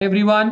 Everyone,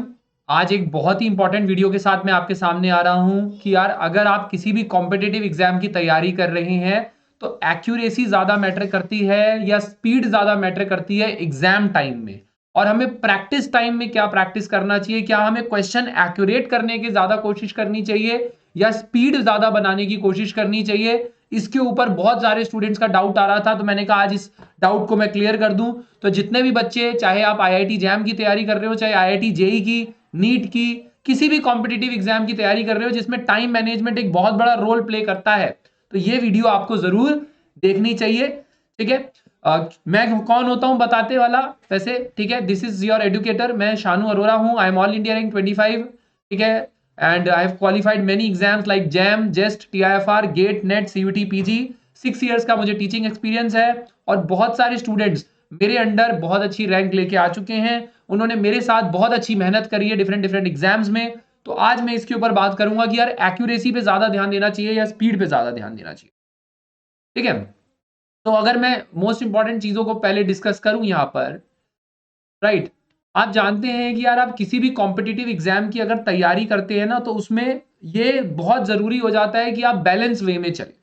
आज एक बहुत ही इंपॉर्टेंट वीडियो के साथ मैं आपके सामने आ रहा हूं कि यार अगर आप किसी भी कॉम्पिटिटिव एग्जाम की तैयारी कर रहे हैं तो एक्यूरेसी ज़्यादा मैटर करती है या स्पीड ज़्यादा मैटर करती है एग्जाम टाइम में। और हमें प्रैक्टिस टाइम में क्या प्रैक्टिस करना चाहिए, क्या हमें क्वेश्चन एक्यूरेट करने की ज़्यादा कोशिश करनी चाहिए या स्पीड ज़्यादा बनाने की कोशिश करनी चाहिए। इसके ऊपर बहुत सारे स्टूडेंट्स का डाउट आ रहा था, तो मैंने कहा आज इस डाउट को मैं क्लियर कर दूं। तो जितने भी बच्चे, चाहे आप आईआईटी जैम की तैयारी कर रहे हो, चाहे आईआईटी जेई की, नीट की, किसी भी कॉम्पिटिटिव एग्जाम की तैयारी कर रहे हो जिसमें टाइम मैनेजमेंट एक बहुत बड़ा रोल प्ले करता है, तो ये वीडियो आपको जरूर देखनी चाहिए। ठीक है। मैं कौन होता हूं बताते वाला वैसे। ठीक है, दिस इज योर एडुकेटर, मैं शानू अरोरा हूं। I am all India rank 25। ठीक है, and I have qualified many exams like JAM, JEST, TIFR, GATE, NET, CUET, PG. 6 years का मुझे टीचिंग एक्सपीरियंस है और बहुत सारे स्टूडेंट्स मेरे अंडर बहुत अच्छी रैंक लेके आ चुके हैं। उन्होंने मेरे साथ बहुत अच्छी मेहनत करी है डिफरेंट डिफरेंट एग्जाम्स में। तो आज मैं इसके ऊपर बात करूंगा कि यार एक्यूरेसी पे ज्यादा ध्यान देना चाहिए या स्पीड पे ज्यादा ध्यान देना चाहिए। ठीक है। तो अगर मैं मोस्ट इंपॉर्टेंट चीजों को पहले डिस्कस करूं यहां पर, राइट। आप जानते हैं कि यार आप किसी भी कॉम्पिटिटिव एग्जाम की अगर तैयारी करते हैं ना, तो उसमें ये बहुत जरूरी हो जाता है कि आप बैलेंस वे में चले।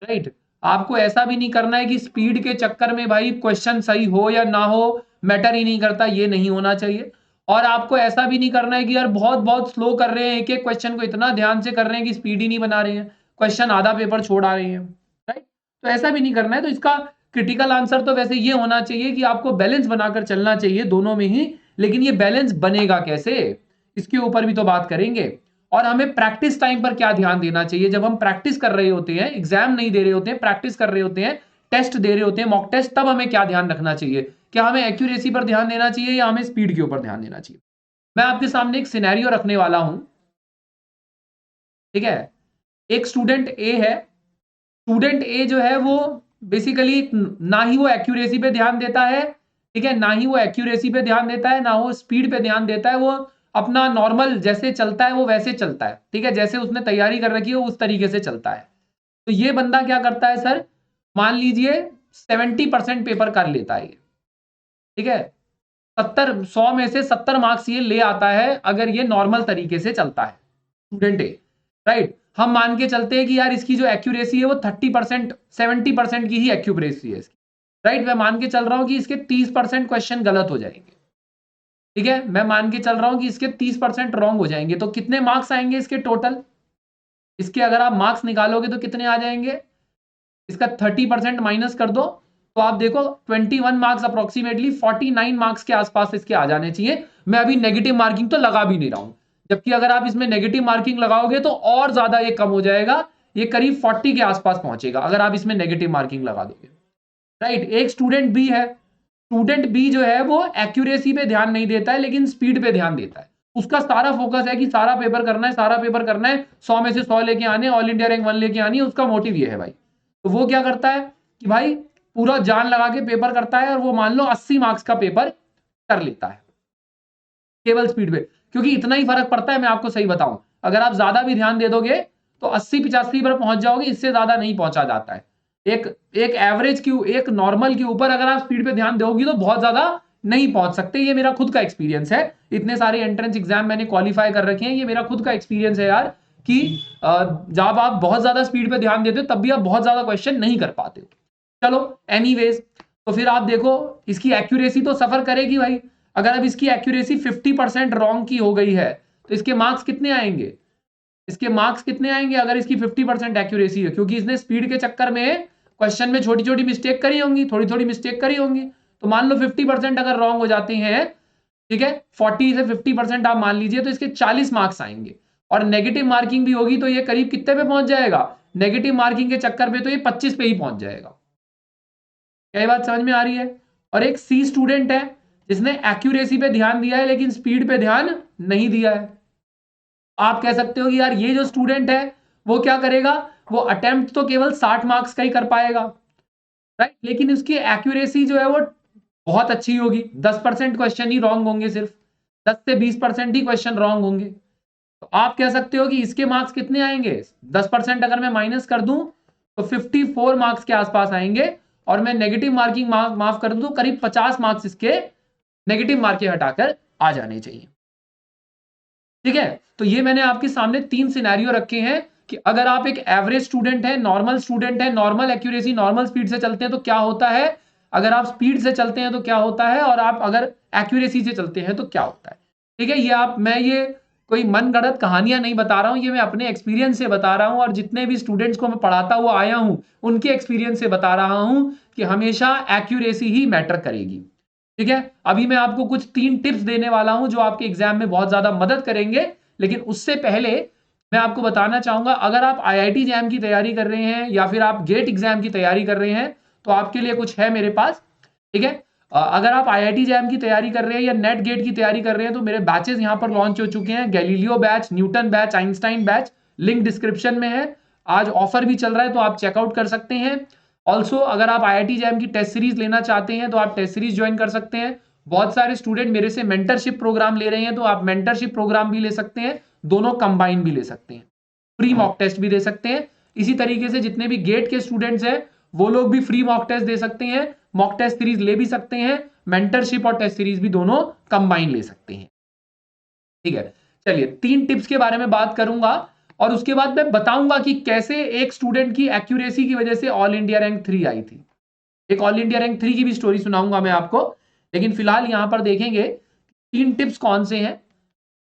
राइट। आपको ऐसा भी नहीं करना है कि स्पीड के चक्कर में भाई क्वेश्चन सही हो या ना हो मैटर ही नहीं करता, ये नहीं होना चाहिए। और आपको ऐसा भी नहीं करना है कि यार बहुत बहुत स्लो कर रहे हैं, एक एक क्वेश्चन को इतना ध्यान से कर रहे हैं कि स्पीड ही नहीं बना रहे हैं, क्वेश्चन आधा पेपर छोड़ आ रहे हैं। राइट। तो ऐसा भी नहीं करना है। तो इसका क्रिटिकल आंसर तो वैसे ये होना चाहिए कि आपको बैलेंस बनाकर चलना चाहिए दोनों में ही। लेकिन ये बैलेंस बनेगा कैसे, इसके ऊपर भी तो बात करेंगे। और हमें प्रैक्टिस टाइम पर क्या ध्यान देना चाहिए जब हम प्रैक्टिस कर रहे होते हैं, एग्जाम नहीं दे रहे होते हैं, प्रैक्टिस कर रहे होते हैं, टेस्ट दे रहे होते हैं, मॉक टेस्ट, तब हमें क्या ध्यान रखना चाहिए। क्या हमें एक्यूरेसी पर ध्यान देना चाहिए या हमें स्पीड के ऊपर ध्यान देना चाहिए। मैं आपके सामने एक सिनेरियो रखने वाला हूं। ठीक है। एक स्टूडेंट ए है। स्टूडेंट ए जो है वो बेसिकली ना ही वो एक्यूरेसी पे ध्यान देता है, ठीक है, ना ही वो एक्यूरेसी पे ध्यान देता है, ना वो स्पीड पे ध्यान देता है। वो अपना नॉर्मल जैसे चलता है वो वैसे चलता है। ठीक है, जैसे उसने तैयारी कर रखी है उस तरीके से चलता है। तो ये बंदा क्या करता है सर, मान लीजिए 70% पेपर कर लेता है ये। ठीक है, 100 में से 70 मार्क्स ये ले आता है अगर ये नॉर्मल तरीके से चलता है, स्टूडेंट ए। राइट। हम मान के चलते हैं कि यार इसकी जो एक्यूरेसी है वो 30%, 70% की ही एक्यूरेसी है इसकी। राइट। मैं मान के चल रहा हूं कि इसके 30% क्वेश्चन गलत हो जाएंगे। ठीक है, मैं मान के चल रहा हूं कि इसके 30% रॉन्ग हो जाएंगे। तो कितने मार्क्स आएंगे इसके टोटल, इसके अगर आप मार्क्स निकालोगे तो कितने आ जाएंगे, इसका 30% माइनस कर दो तो आप देखो 21 मार्क्स, अप्रोक्सीमेटली 49 मार्क्स के आसपास इसके आ जाने चाहिए। मैं अभी नेगेटिव मार्किंग तो लगा भी नहीं रहा हूं, जबकि अगर आप इसमें नेगेटिव मार्किंग लगाओगे तो और ज्यादा ये कम हो जाएगा, ये करीब 40 के आसपास पहुंचेगा अगर आप इसमें नेगेटिव मार्किंग लगा दोगे। राइट। एक स्टूडेंट बी है। स्टूडेंट बी जो है वो एक्यूरेसी पे ध्यान नहीं देता है लेकिन स्पीड पे ध्यान देता है। उसका सारा फोकस है कि सारा पेपर करना है, सारा पेपर करना है, 100 में से 100 लेके आने, ऑल इंडिया रैंक 1 लेके आनी है, उसका मोटिव ये है भाई। तो वो क्या करता है कि भाई पूरा जान लगा के पेपर करता है और वो मान लो 80 मार्क्स का पेपर कर लेता है केवल स्पीड पे। क्योंकि इतना ही फर्क पड़ता है, मैं आपको सही बताऊं, अगर आप ज्यादा भी ध्यान दे दोगे तो 80-85 पर पहुंच जाओगे, इससे ज्यादा नहीं पहुंचा जाता है। एक एक एवरेज की, एक नॉर्मल के ऊपर अगर आप स्पीड पे ध्यान दोगी तो बहुत ज्यादा नहीं पहुंच सकते। ये मेरा खुद का एक्सपीरियंस है, इतने सारे एंट्रेंस एग्जाम मैंने क्वालिफाई कर रखे हैं, ये मेरा खुद का एक्सपीरियंस है यार कि जब आप बहुत ज्यादा स्पीड पे ध्यान देते हो तब भी आप बहुत ज्यादा क्वेश्चन नहीं कर पाते हो। चलो, एनीवेज, तो फिर आप देखो इसकी एक्यूरेसी तो सफर करेगी भाई। अगर अब इसकी एक्यूरेसी 50% रॉन्ग की हो गई है तो इसके मार्क्स कितने आएंगे, इसके मार्क्स कितने आएंगे अगर इसकी 50% एक्यूरेसी है, क्योंकि इसने स्पीड के चक्कर में क्वेश्चन में छोटी छोटी मिस्टेक करी होंगी, थोड़ी थोड़ी मिस्टेक करी होंगी। तो मान लो 50% अगर रॉन्ग हो जाते हैं, ठीक है, 40 से 50% आप मान लीजिए, तो इसके 40 मार्क्स आएंगे। और नेगेटिव मार्किंग भी होगी तो ये करीब कितने पे पहुंच जाएगा, नेगेटिव मार्किंग के चक्कर में तो ये 25 पे ही पहुंच जाएगा। क्या ये बात समझ में आ रही है। और एक सी स्टूडेंट है जिसने एक्यूरेसी पे ध्यान दिया है लेकिन स्पीड पे ध्यान नहीं दिया है। आप कह सकते हो कि यार ये जो स्टूडेंट है वो क्या करेगा, वो अटेम्प्ट तो केवल 60 मार्क्स का ही कर पाएगा, राइट, लेकिन उसकी एक्यूरेसी जो है वो बहुत अच्छी होगी, 10% क्वेश्चन ही रॉन्ग होंगे, सिर्फ 10 से 20% ही क्वेश्चन रॉन्ग होंगे। तो आप कह सकते हो कि इसके मार्क्स कितने आएंगे, 10% अगर मैं माइनस कर दूं तो 54 मार्क्स के आसपास आएंगे। और मैं नेगेटिव मार्किंग माफ कर दूं तो करीब 50 मार्क्स इसके नेगेटिव मार्किंग हटाकर आ जाने चाहिए। ठीक है, तो ये मैंने आपके सामने 3 सिनेरियो रखे हैं कि अगर आप एक एवरेज स्टूडेंट है, नॉर्मल स्टूडेंट है, नॉर्मल एक्यूरेसी, नॉर्मल स्पीड से चलते हैं तो क्या होता है, अगर आप स्पीड से चलते हैं तो क्या होता है, और आप अगर एक्यूरेसी से चलते हैं तो क्या होता है। ठीक है, मैं ये कोई मनगढ़ंत कहानियां नहीं बता रहा हूं, ये मैं अपने एक्सपीरियंस से बता रहा हूं, और जितने भी स्टूडेंट्स को मैं पढ़ाता हुआ आया हूं उनके एक्सपीरियंस से बता रहा हूं कि हमेशा एक्यूरेसी ही मैटर करेगी। ठीक है, अभी मैं आपको कुछ 3 टिप्स देने वाला हूं जो आपके एग्जाम में बहुत ज्यादा मदद करेंगे, लेकिन उससे पहले मैं आपको बताना चाहूंगा, अगर आप आईआईटी जैम की तैयारी कर रहे हैं या फिर आप गेट एग्जाम की तैयारी कर रहे हैं तो आपके लिए कुछ है मेरे पास। ठीक है, अगर आप आईआईटी जैम की तैयारी कर रहे हैं या नेट गेट की तैयारी कर रहे हैं तो मेरे बैचेस यहां पर लॉन्च हो चुके हैं, Galileo batch, Newton batch, Einstein batch, link description में है। आज ऑफर भी चल रहा है तो आप चेकआउट कर सकते हैं। ऑल्सो अगर आप आईआईटी जैम की टेस्ट सीरीज लेना चाहते हैं तो आप टेस्ट सीरीज ज्वाइन कर सकते हैं। बहुत सारे स्टूडेंट मेरे से मेंटरशिप प्रोग्राम ले रहे हैं तो आप मेंटरशिप प्रोग्राम भी ले सकते हैं, दोनों कंबाइन भी ले सकते हैं, फ्री मॉक टेस्ट भी दे सकते हैं। इसी तरीके से जितने भी गेट के स्टूडेंट्स हैं वो लोग भी फ्री मॉक टेस्ट दे सकते हैं, मॉक टेस्ट सीरीज ले भी सकते हैं, मेंटरशिप और टेस्ट सीरीज भी दोनों कंबाइन ले सकते हैं। ठीक है, चलिए 3 टिप्स के बारे में बात करूंगा और उसके बाद मैं बताऊंगा कि कैसे एक स्टूडेंट की एक्यूरेसी की वजह से ऑल इंडिया रैंक 3 आई थी। एक ऑल इंडिया रैंक 3 की भी स्टोरी सुनाऊंगा मैं आपको, लेकिन फिलहाल यहां पर देखेंगे 3 टिप्स कौन से हैं।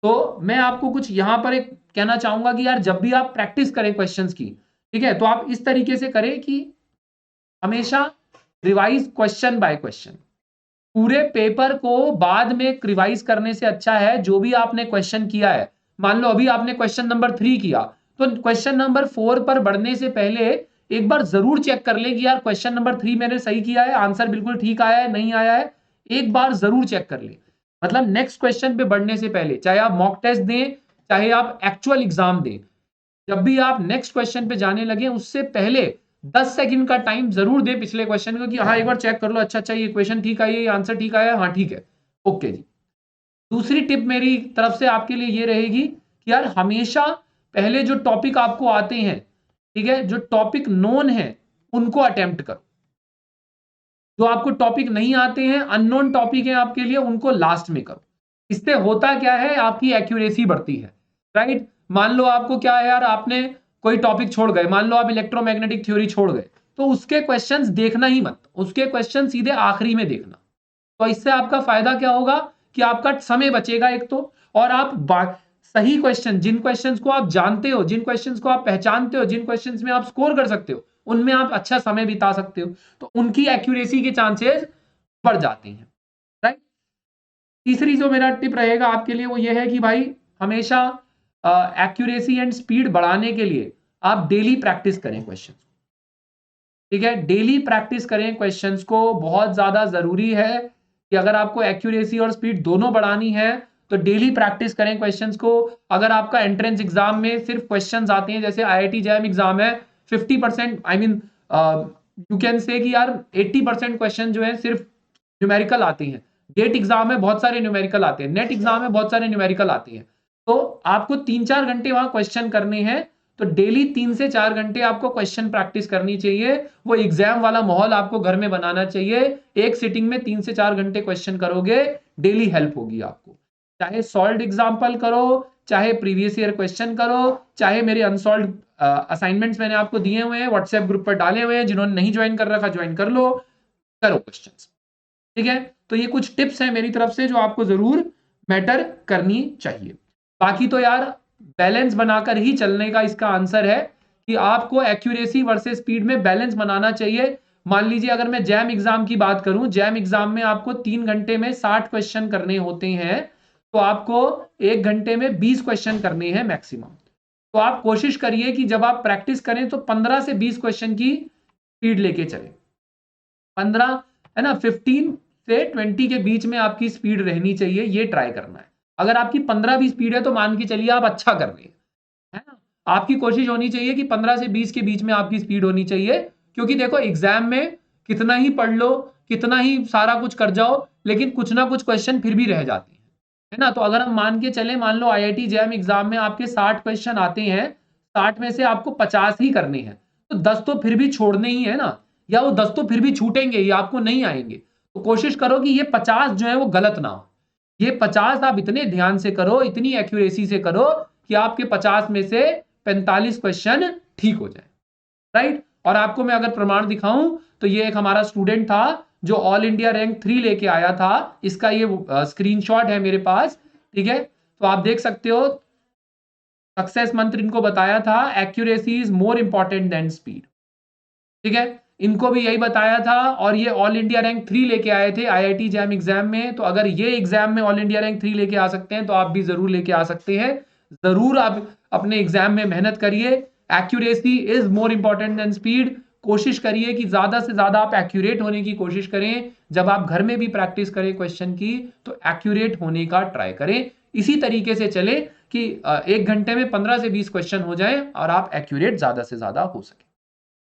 तो मैं आपको कुछ यहां पर एक कहना चाहूंगा कि यार जब भी आप प्रैक्टिस करें क्वेश्चंस की, ठीक है, तो आप इस तरीके से करें कि हमेशा रिवाइज क्वेश्चन बाय क्वेश्चन। पूरे पेपर को बाद में रिवाइज करने से अच्छा है जो भी आपने क्वेश्चन किया है, मान लो अभी आपने क्वेश्चन नंबर 3 किया तो क्वेश्चन नंबर 4 पर बढ़ने से पहले एक बार जरूर चेक कर ले कि यार क्वेश्चन नंबर 3 मैंने सही किया है, आंसर बिल्कुल ठीक आया है नहीं आया है, एक बार जरूर चेक कर ले। मतलब नेक्स्ट क्वेश्चन पे बढ़ने से पहले, चाहे आप मॉक टेस्ट दें चाहे आप एक्चुअल एग्जाम दें, जब भी आप नेक्स्ट क्वेश्चन पे जाने लगे उससे पहले 10 सेकंड का टाइम जरूर दें पिछले क्वेश्चन को कि हाँ एक बार चेक कर लो, अच्छा अच्छा ये क्वेश्चन ठीक आई है, ये आंसर ठीक आया है, हाँ ठीक है, ओके जी। दूसरी टिप मेरी तरफ से आपके लिए ये रहेगी कि यार हमेशा पहले जो टॉपिक आपको आते हैं, ठीक है, जो टॉपिक नोन है उनको अटेम्प्ट करो, जो आपको टॉपिक नहीं आते हैं, अननोन टॉपिक है आपके लिए, उनको लास्ट में करो। इससे होता क्या है, आपकी एक्यूरेसी बढ़ती है, राइट। मान लो आपको क्या है यार, आपने कोई टॉपिक छोड़ गए, मान लो आप इलेक्ट्रोमैग्नेटिक थ्योरी छोड़ गए, तो उसके क्वेश्चंस देखना ही मत, उसके क्वेश्चन सीधे आखिरी में देखना। तो इससे आपका फायदा क्या होगा कि आपका समय बचेगा एक तो, और आप सही क्वेश्चन, जिन क्वेश्चंस को आप जानते हो, जिन क्वेश्चंस को आप पहचानते हो, जिन क्वेश्चंस में आप स्कोर कर सकते हो, उनमें आप अच्छा समय बिता सकते हो, तो उनकी एक्यूरेसी के चांसेस बढ़ जाते हैं, राइट। तीसरी जो मेरा टिप रहेगा आपके लिए वो ये है कि भाई हमेशा एक्यूरेसी एंड स्पीड बढ़ाने के लिए आप डेली प्रैक्टिस करें क्वेश्चन। ठीक है, डेली प्रैक्टिस करें क्वेश्चंस को, बहुत ज्यादा जरूरी है कि अगर आपको एक्यूरेसी और स्पीड दोनों बढ़ानी है तो डेली प्रैक्टिस करें क्वेश्चंस को। अगर आपका एंट्रेंस एग्जाम में सिर्फ क्वेश्चंस आते हैं, जैसे आईआईटी जैम एग्जाम है, 50% I mean you can say कि यार 80% क्वेश्चन जो है सिर्फ न्यूमेरिकल आते हैं, गेट एग्जाम में बहुत सारे न्यूमेरिकल आते हैं, नेट एग्जाम में बहुत सारे न्यूमेरिकल आते हैं, तो आपको 3-4 घंटे वहां क्वेश्चन करने हैं, तो डेली 3 से 4 घंटे आपको क्वेश्चन प्रैक्टिस करनी चाहिए। वो एग्जाम वाला माहौल आपको घर में बनाना चाहिए। एक सिटिंग में 3 से 4 घंटे क्वेश्चन करोगे, डेली हेल्प होगी आपको। चाहे सॉल्व्ड एग्जाम्पल करो, चाहे प्रीवियस ईयर क्वेश्चन करो, चाहे मेरे अनसॉल्व्ड असाइनमेंट्स मैंने आपको दिए हुए हैं, व्हाट्सएप ग्रुप पर डाले हुए हैं, जिन्होंने नहीं ज्वाइन कर रखा ज्वाइन कर लो, करो क्वेश्चन। ठीक है, तो ये कुछ टिप्स हैं मेरी तरफ से जो आपको जरूर मैटर करनी चाहिए। बाकी तो यार बैलेंस बनाकर ही चलने का इसका आंसर है कि आपको एक्यूरेसी वर्सेस स्पीड में बैलेंस बनाना चाहिए। मान लीजिए अगर मैं जैम एग्जाम की बात करूं, जैम एग्जाम में आपको 3 घंटे में 60 क्वेश्चन करने होते हैं, तो आपको 1 घंटे में 20 क्वेश्चन करने हैं मैक्सिमम। तो आप कोशिश करिए कि जब आप प्रैक्टिस करें तो 15 से 20 क्वेश्चन की स्पीड लेके चले, 15 है ना, 15 से 20 के बीच में आपकी स्पीड रहनी चाहिए, ये ट्राई करना है। अगर आपकी 15 भी स्पीड है तो मान के चलिए आप अच्छा कर रहे हैं, है ना। आपकी कोशिश होनी चाहिए कि 15 से 20 के बीच में आपकी स्पीड होनी चाहिए, क्योंकि देखो एग्जाम में कितना ही पढ़ लो, कितना ही सारा कुछ कर जाओ, लेकिन कुछ ना कुछ क्वेश्चन फिर भी रह जाते हैं, है ना। तो अगर हम मान के चले, मान लो आईआईटी जैम एग्जाम में आपके 60 क्वेश्चन आते हैं, 60 में से आपको 50 ही करने हैं, तो 10 तो फिर भी छोड़ने ही है ना, या वो 10 तो फिर भी छूटेंगे, ये आपको नहीं आएंगे। तो कोशिश करो कि ये 50 जो है वो गलत ना हो, ये 50 आप इतने ध्यान से करो, इतनी एक्यूरेसी से करो कि आपके 50 में से 45 क्वेश्चन ठीक हो जाए, राइट। और आपको मैं अगर प्रमाण दिखाऊं तो ये एक हमारा स्टूडेंट था जो ऑल इंडिया रैंक 3 लेके आया था, इसका ये स्क्रीनशॉट है मेरे पास, ठीक है। तो आप देख सकते हो सक्सेस मंत्र इनको बताया था, accuracy is more important than speed, ठीक है। इनको भी यही बताया था और ये ऑल इंडिया रैंक 3 लेके आए थे आईआईटी जैम एग्जाम में। तो अगर ये एग्जाम में ऑल इंडिया रैंक 3 लेके आ सकते हैं तो आप भी जरूर लेके आ सकते हैं। जरूर आप अपने एग्जाम में मेहनत करिए। Accuracy is more important than speed. कोशिश करिए कि ज्यादा से ज्यादा आप एक्यूरेट होने की कोशिश करें। जब आप घर में भी प्रैक्टिस करें क्वेश्चन की तो एक्यूरेट होने का ट्राई करें। इसी तरीके से चले कि 1 घंटे में 15 से 20 क्वेश्चन हो जाए और आप एक्यूरेट ज्यादा से ज्यादा हो सके,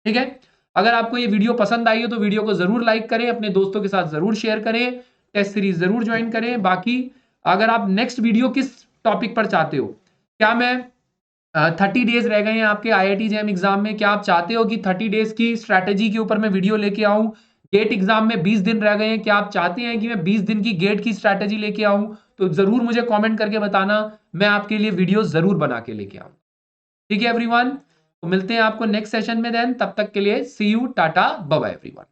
ठीक है। अगर आपको ये वीडियो पसंद आई हो तो वीडियो को जरूर लाइक करें, अपने दोस्तों के साथ जरूर शेयर करें, टेस्ट सीरीज जरूर ज्वाइन करें। बाकी अगर आप नेक्स्ट वीडियो किस टॉपिक पर चाहते हो, क्या मैं 30 डेज रह गए हैं आपके आईआईटी जैम एग्जाम में, क्या आप चाहते हो कि 30 डेज की स्ट्रैटेजी के ऊपर मैं वीडियो लेके आऊं? गेट एग्जाम में 20 दिन रह गए हैं, क्या आप चाहते हैं कि मैं 20 दिन की गेट की स्ट्रैटेजी लेके आऊं? तो जरूर मुझे कमेंट करके बताना, मैं आपके लिए वीडियो जरूर बना के लेके आऊं, ठीक है एवरीवन। तो मिलते हैं आपको नेक्स्ट सेशन में, देन तब तक के लिए see you, tata, bye bye everyone.